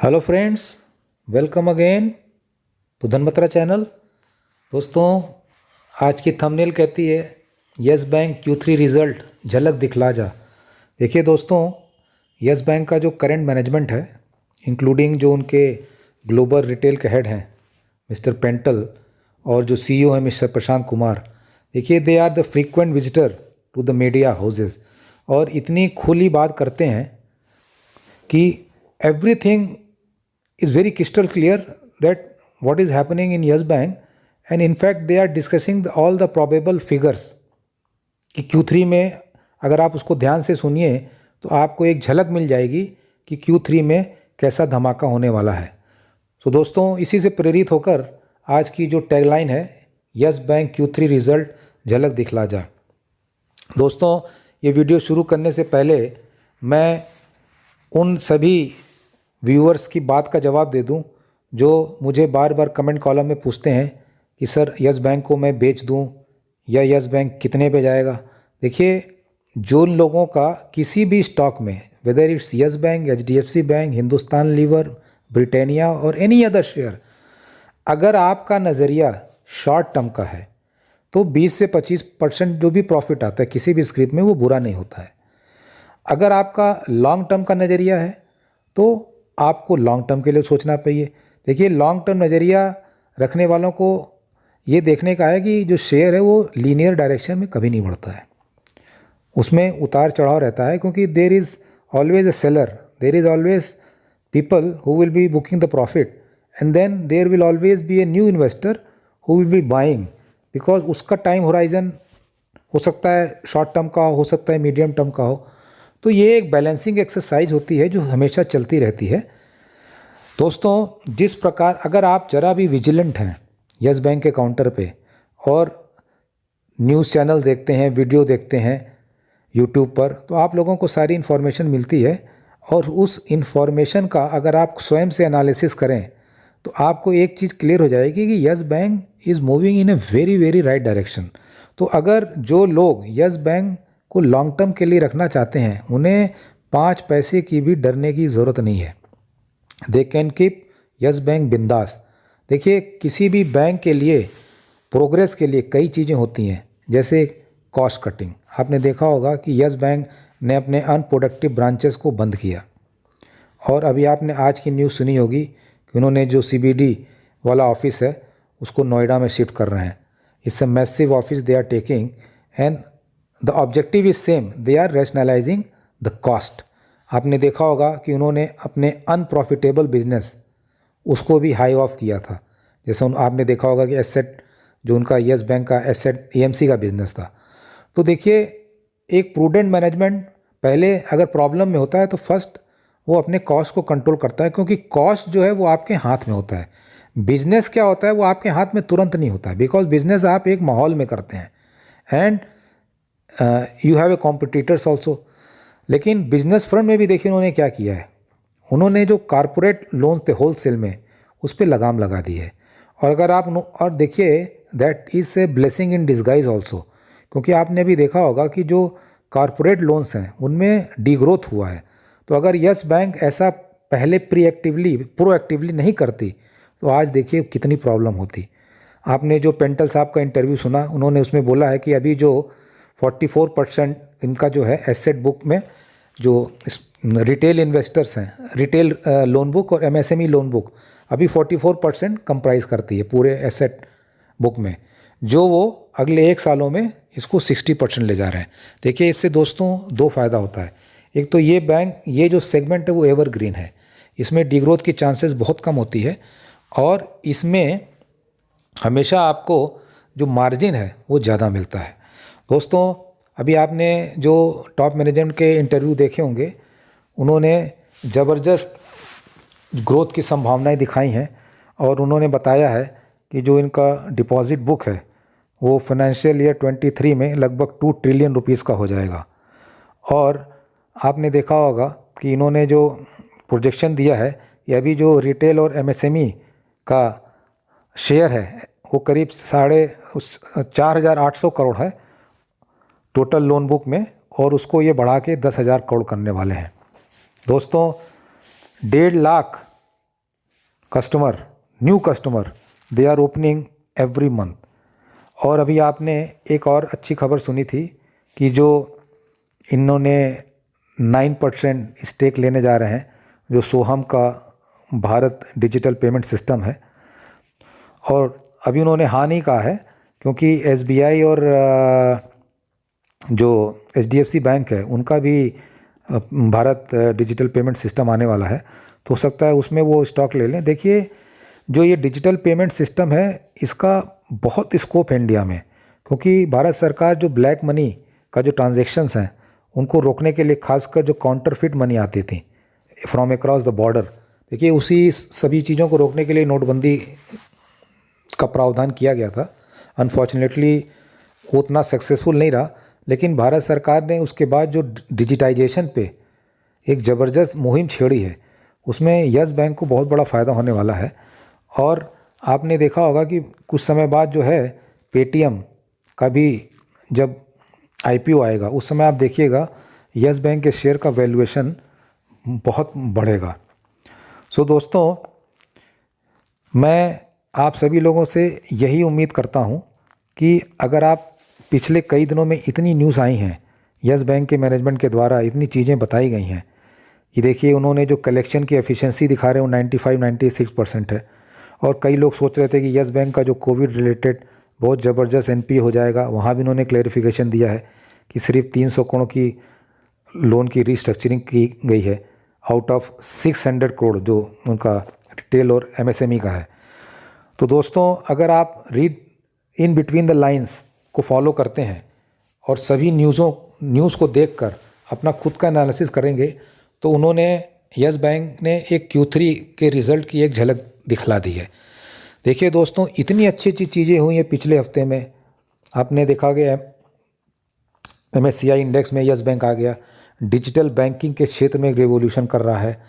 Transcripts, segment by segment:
Hello friends, welcome again to Dhanmatra channel. दोस्तों, आज की थंबनेल कहती है यस बैंक Q3 रिज़ल्ट झलक दिखला जा। देखिए दोस्तों, यस बैंक का जो करंट मैनेजमेंट है, इंक्लूडिंग जो उनके ग्लोबल रिटेल के हेड हैं मिस्टर पेंटल और जो CEO हैं मिस्टर प्रशांत कुमार, देखिए they are the frequent visitor to the media houses और इतनी खुली बात करते हैं कि everything is very crystal clear that what is happening in Yes Bank, and in fact they are discussing all the probable figures कि Q3 में अगर आप उसको ध्यान से सुनिए तो आपको एक झलक मिल जाएगी कि Q3 में कैसा धमाका होने वाला है। तो दोस्तों, इसी से प्रेरित होकर आज की जो टैगलाइन है यस बैंक Q3 रिज़ल्ट झलक दिखला जा। दोस्तों, ये वीडियो शुरू करने से पहले मैं उन सभी व्यूअर्स की बात का जवाब दे दूं जो मुझे बार बार कमेंट कॉलम में पूछते हैं कि सर यस बैंक को मैं बेच दूं या यस बैंक कितने पे जाएगा। देखिए, जो लोगों का किसी भी स्टॉक में, whether it's Yes Bank, HDFC Bank, Hindustan Lever, Britannia और एनी अदर शेयर, अगर आपका नज़रिया शॉर्ट टर्म का है तो 20 से 25% जो भी प्रॉफिट आता है किसी भी स्क्रिप्ट में वो बुरा नहीं होता है। अगर आपका लॉन्ग टर्म का नज़रिया है तो आपको लॉन्ग टर्म के लिए सोचना चाहिए। देखिए, लॉन्ग टर्म नज़रिया रखने वालों को ये देखने का है कि जो शेयर है वो लीनियर डायरेक्शन में कभी नहीं बढ़ता है, उसमें उतार चढ़ाव रहता है, क्योंकि there is always a seller, there is always people who will be booking the profit and then there will always be a new investor who will be buying, because उसका टाइम होराइजन हो सकता है short term का, हो सकता है medium term का हो। तो ये एक बैलेंसिंग एक्सरसाइज होती है जो हमेशा चलती रहती है। दोस्तों, जिस प्रकार अगर आप ज़रा भी विजिलेंट हैं यस बैंक के काउंटर पे और न्यूज़ चैनल देखते हैं, वीडियो देखते हैं यूट्यूब पर, तो आप लोगों को सारी इन्फॉर्मेशन मिलती है और उस इन्फॉर्मेशन का अगर आप स्वयं से एनालिसिस करें तो आपको एक चीज़ क्लियर हो जाएगी कि yes bank is moving in a very very right direction. तो अगर जो लोग यस बैंक को लॉन्ग टर्म के लिए रखना चाहते हैं, उन्हें 5 पैसे की भी डरने की ज़रूरत नहीं है। They can keep yes bank बिंदास। देखिए, किसी भी बैंक के लिए प्रोग्रेस के लिए कई चीज़ें होती हैं, जैसे कॉस्ट कटिंग। आपने देखा होगा कि यस बैंक ने अपने अनप्रोडक्टिव ब्रांचेस को बंद किया, और अभी आपने आज की न्यूज़ सुनी होगी कि उन्होंने जो CBD वाला ऑफिस है उसको नोएडा में शिफ्ट कर रहे हैं। It's a massive office they are taking and the objective is same, they are rationalising the cost. आपने देखा होगा कि उन्होंने अपने अनप्रॉफिटेबल बिजनेस उसको भी हाई ऑफ किया था। जैसे आपने देखा होगा कि एसेट जो उनका यस बैंक का एसेट AMC का बिजनेस था। तो देखिए, एक प्रूडेंट मैनेजमेंट पहले अगर प्रॉब्लम में होता है तो फर्स्ट वो अपने कॉस्ट को कंट्रोल करता है, क्योंकि कॉस्ट जो है वो आपके हाथ में होता है। बिजनेस क्या होता है वो आपके हाथ में तुरंत नहीं होता है, बिकॉज बिजनेस आप एक माहौल में करते हैं and you have a competitors also. लेकिन बिजनेस फ्रंट में भी देखिए उन्होंने क्या किया है, उन्होंने जो कारपोरेट लोन्स थे होलसेल में उस पर लगाम लगा दी है। और अगर आप और देखिए, that is a blessing in disguise also, क्योंकि आपने अभी देखा होगा कि जो कारपोरेट लोन्स हैं उनमें डीग्रोथ हुआ है। तो अगर यस बैंक ऐसा पहले प्रोएक्टिवली नहीं करती तो आज देखिए कितनी प्रॉब्लम होती। आपने जो पेंटल साहब का इंटरव्यू सुना, उन्होंने उसमें बोला है कि अभी जो 44% इनका जो है एसेट बुक में जो रिटेल इन्वेस्टर्स हैं, रिटेल लोन बुक और MSME लोन बुक अभी 44% कंप्राइज करती है पूरे एसेट बुक में, जो वो अगले 1 सालों में इसको 60% ले जा रहे हैं। देखिए, इससे दोस्तों 2 फ़ायदा होता है। एक तो ये बैंक, ये जो सेगमेंट है वो एवरग्रीन है, इसमें डिग्रोथ की चांसेस बहुत कम होती है और इसमें हमेशा आपको जो मार्जिन है वो ज़्यादा मिलता है। दोस्तों, अभी आपने जो टॉप मैनेजमेंट के इंटरव्यू देखे होंगे, उन्होंने ज़बरदस्त ग्रोथ की संभावनाएं दिखाई हैं और उन्होंने बताया है कि जो इनका डिपॉजिट बुक है वो फाइनेंशियल ईयर 23 में लगभग 2 ट्रिलियन रुपीस का हो जाएगा। और आपने देखा होगा कि इन्होंने जो प्रोजेक्शन दिया है कि अभी जो रिटेल और MSME का शेयर है वो करीब 4,800 करोड़ है टोटल लोन बुक में, और उसको ये बढ़ा के 10,000 करोड़ करने वाले हैं। दोस्तों, 1.5 lakh customer, new customer they are opening every month. और अभी आपने एक और अच्छी खबर सुनी थी कि जो इन्होंने 9% स्टेक लेने जा रहे हैं, जो सोहम का भारत डिजिटल पेमेंट सिस्टम है। और अभी उन्होंने हाँ नहीं कहा है, क्योंकि SBI और जो HDFC बैंक है उनका भी भारत डिजिटल पेमेंट सिस्टम आने वाला है, तो हो सकता है उसमें वो स्टॉक ले लें। देखिए, जो ये डिजिटल पेमेंट सिस्टम है इसका बहुत स्कोप है इंडिया में, क्योंकि भारत सरकार जो ब्लैक मनी का जो ट्रांजेक्शन्स हैं उनको रोकने के लिए, खासकर जो काउंटरफिट मनी आती थी फ्रॉम अक्रॉस द बॉर्डर, देखिए उसी सभी चीज़ों को रोकने के लिए नोटबंदी का प्रावधान किया गया था। अनफॉर्चुनेटली वो उतना सक्सेसफुल नहीं रहा, लेकिन भारत सरकार ने उसके बाद जो डिजिटाइजेशन पे एक ज़बरदस्त मुहिम छेड़ी है, उसमें यस बैंक को बहुत बड़ा फ़ायदा होने वाला है। और आपने देखा होगा कि कुछ समय बाद जो है पेटीएम का भी जब IPO आएगा, उस समय आप देखिएगा यस बैंक के शेयर का वैल्यूएशन बहुत बढ़ेगा। सो दोस्तों, मैं आप सभी लोगों से यही उम्मीद करता हूँ कि अगर आप पिछले कई दिनों में इतनी न्यूज़ आई हैं, यस बैंक के मैनेजमेंट के द्वारा इतनी चीज़ें बताई गई हैं कि देखिए उन्होंने जो कलेक्शन की एफिशिएंसी दिखा रहे हैं वो 95-96% है। और कई लोग सोच रहे थे कि यस बैंक का जो कोविड रिलेटेड बहुत ज़बरदस्त NPA हो जाएगा, वहाँ भी उन्होंने क्लैरिफिकेशन दिया है कि सिर्फ 300 करोड़ की लोन की रीस्ट्रक्चरिंग की गई है आउट ऑफ 600 करोड़ जो उनका रिटेल और MSME का है। तो दोस्तों, अगर आप read in between the lines को फॉलो करते हैं और सभी न्यूज़ को देखकर अपना खुद का एनालिसिस करेंगे, तो उन्होंने यस बैंक ने एक Q3 के रिज़ल्ट की एक झलक दिखला दी है। देखिए दोस्तों, इतनी अच्छी अच्छी चीज़ें हुई हैं पिछले हफ्ते में। आपने देखा कि MSCI इंडेक्स में यस बैंक आ गया, डिजिटल बैंकिंग के क्षेत्र में एक रिवोल्यूशन कर रहा है,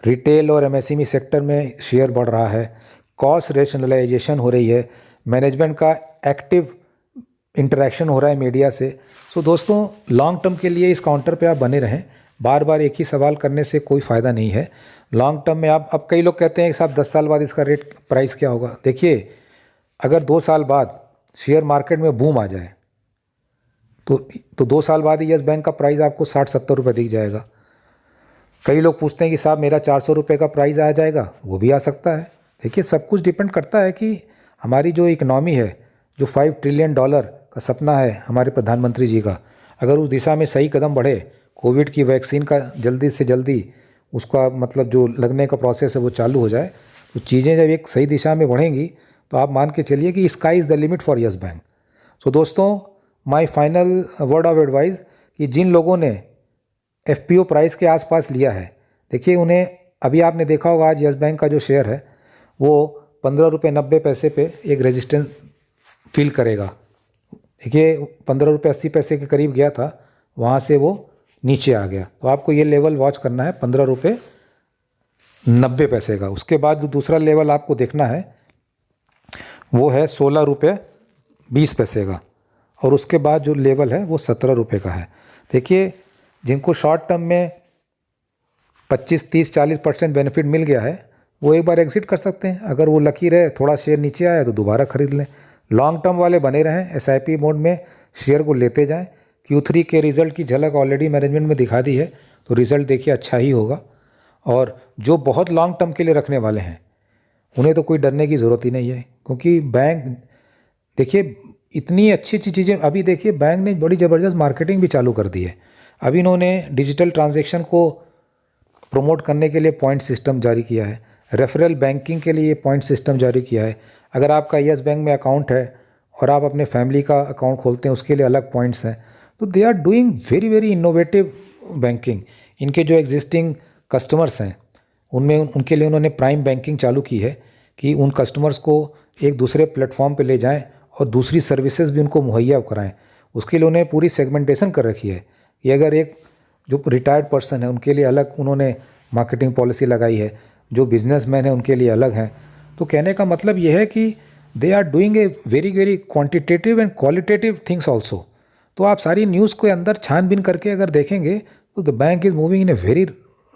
रिटेल और MSME सेक्टर में शेयर बढ़ रहा है, कॉस्ट रेशनलाइजेशन हो रही है, मैनेजमेंट का एक्टिव इंटरेक्शन हो रहा है मीडिया से। सो दोस्तों, लॉन्ग टर्म के लिए इस काउंटर पे आप बने रहें। बार बार एक ही सवाल करने से कोई फ़ायदा नहीं है। लॉन्ग टर्म में आप, अब कई लोग कहते हैं कि साहब 10 साल बाद इसका रेट प्राइस क्या होगा। देखिए, अगर 2 साल बाद शेयर मार्केट में बूम आ जाए तो 2 साल बाद ही यस बैंक का प्राइस आपको 60-70 रुपये दिख जाएगा। कई लोग पूछते हैं कि साहब मेरा 400 रुपये का प्राइस आ जाएगा, वो भी आ सकता है। देखिए, सब कुछ डिपेंड करता है कि हमारी जो इकनॉमी है, जो $5 ट्रिलियन का सपना है हमारे प्रधानमंत्री जी का, अगर उस दिशा में सही कदम बढ़े, कोविड की वैक्सीन का जल्दी से जल्दी उसका मतलब जो लगने का प्रोसेस है वो चालू हो जाए, तो चीज़ें जब एक सही दिशा में बढ़ेंगी तो आप मान के चलिए कि sky is the limit for Yes Bank. So दोस्तों, my final word of advice कि जिन लोगों ने FPO प्राइस के आसपास लिया है, देखिए उन्हें, अभी आपने देखा होगा आज यस बैंक का जो शेयर है वो 15 रुपये 90 पैसे पे एक रेजिस्टेंस फील करेगा। देखिए 15 रुपये 80 पैसे के करीब गया था, वहाँ से वो नीचे आ गया। तो आपको ये लेवल वॉच करना है 15 रुपये 90 पैसे का। उसके बाद जो दूसरा लेवल आपको देखना है वो है 16 रुपये 20 पैसे का, और उसके बाद जो लेवल है वो 17 रुपये का है। देखिए, जिनको शॉर्ट टर्म में 25, 30, 40% बेनिफिट मिल गया है वो एक बार एग्जिट कर सकते हैं। अगर वो लकी रहे, थोड़ा शेयर नीचे आया तो दोबारा खरीद लें। लॉन्ग टर्म वाले बने रहें, SIP मोड में शेयर को लेते जाएं। Q3 के रिज़ल्ट की झलक ऑलरेडी मैनेजमेंट में दिखा दी है, तो रिज़ल्ट देखिए अच्छा ही होगा। और जो बहुत लॉन्ग टर्म के लिए रखने वाले हैं उन्हें तो कोई डरने की ज़रूरत ही नहीं है, क्योंकि बैंक, देखिए इतनी अच्छी अच्छी चीज़ें, अभी देखिए बैंक ने बड़ी ज़बरदस्त मार्केटिंग भी चालू कर दी है। अभी इन्होंने डिजिटल ट्रांजैक्शन को प्रमोट करने के लिए पॉइंट सिस्टम जारी किया है, रेफरल बैंकिंग के लिए पॉइंट सिस्टम जारी किया है। अगर आपका यस बैंक में अकाउंट है और आप अपने फैमिली का अकाउंट खोलते हैं उसके लिए अलग पॉइंट्स हैं। तो they are doing very very innovative banking. इनके जो एग्जिस्टिंग कस्टमर्स हैं उनमें उनके लिए उन्होंने प्राइम बैंकिंग चालू की है कि उन कस्टमर्स को एक दूसरे प्लेटफॉर्म पे ले जाएं और दूसरी सर्विसेज भी उनको मुहैया कराएं। उसके लिए उन्होंने पूरी सेगमेंटेशन कर रखी है कि अगर एक जो रिटायर्ड पर्सन है उनके लिए अलग उन्होंने मार्केटिंग पॉलिसी लगाई है, जो बिजनेसमैन है उनके लिए अलग हैं। तो कहने का मतलब यह है कि they are doing a very very quantitative and qualitative things also. तो आप सारी न्यूज़ को अंदर छानबीन करके अगर देखेंगे तो the bank is moving in a very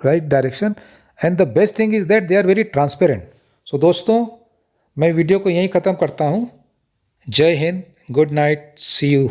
right direction, and the best thing is that they are very transparent. So दोस्तों, मैं वीडियो को यहीं ख़त्म करता हूँ। जय Hind, good night, see you.